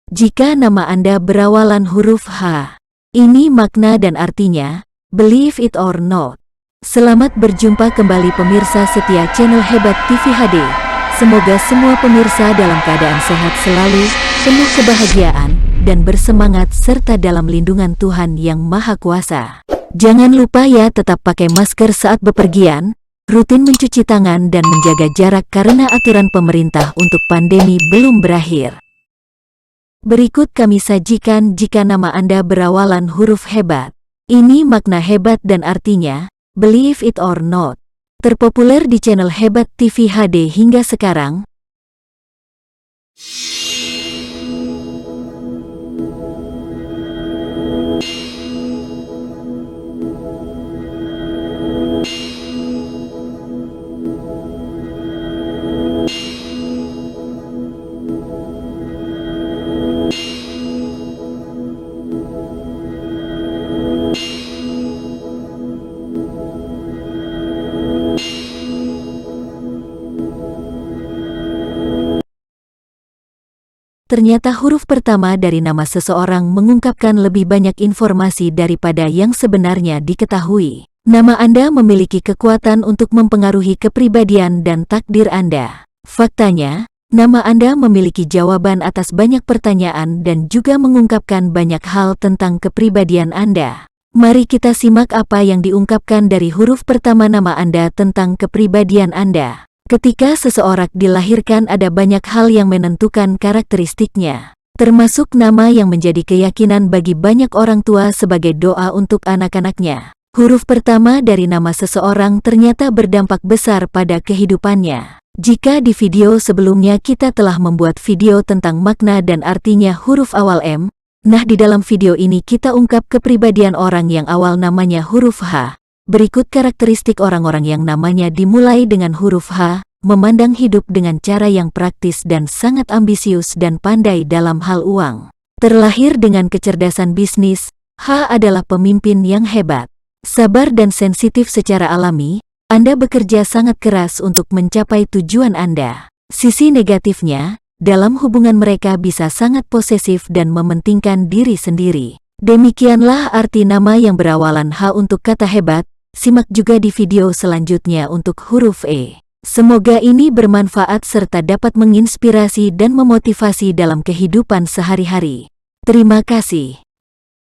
Jika nama Anda berawalan huruf H, ini makna dan artinya, believe it or not. Selamat berjumpa kembali pemirsa setia channel Hebat TV HD. Semoga semua pemirsa dalam keadaan sehat selalu, penuh kebahagiaan, dan bersemangat serta dalam lindungan Tuhan Yang Maha Kuasa. Jangan lupa ya tetap pakai masker saat bepergian, rutin mencuci tangan dan menjaga jarak karena aturan pemerintah untuk pandemi belum berakhir. Berikut kami sajikan jika nama Anda berawalan huruf hebat. Ini makna hebat dan artinya, believe it or not. Terpopuler di channel Hebat TV HD hingga sekarang. Ternyata huruf pertama dari nama seseorang mengungkapkan lebih banyak informasi daripada yang sebenarnya diketahui. Nama Anda memiliki kekuatan untuk mempengaruhi kepribadian dan takdir Anda. Faktanya, nama Anda memiliki jawaban atas banyak pertanyaan dan juga mengungkapkan banyak hal tentang kepribadian Anda. Mari kita simak apa yang diungkapkan dari huruf pertama nama Anda tentang kepribadian Anda. Ketika seseorang dilahirkan ada banyak hal yang menentukan karakteristiknya, termasuk nama yang menjadi keyakinan bagi banyak orang tua sebagai doa untuk anak-anaknya. Huruf pertama dari nama seseorang ternyata berdampak besar pada kehidupannya. Jika di video sebelumnya kita telah membuat video tentang makna dan artinya huruf awal M, nah di dalam video ini kita ungkap kepribadian orang yang awal namanya huruf H. Berikut karakteristik orang-orang yang namanya dimulai dengan huruf H, memandang hidup dengan cara yang praktis dan sangat ambisius dan pandai dalam hal uang. Terlahir dengan kecerdasan bisnis, H adalah pemimpin yang hebat. Sabar dan sensitif secara alami, Anda bekerja sangat keras untuk mencapai tujuan Anda. Sisi negatifnya, dalam hubungan mereka bisa sangat posesif dan mementingkan diri sendiri. Demikianlah arti nama yang berawalan H untuk kata hebat. Simak juga di video selanjutnya untuk huruf E. Semoga ini bermanfaat serta dapat menginspirasi dan memotivasi dalam kehidupan sehari-hari. Terima kasih.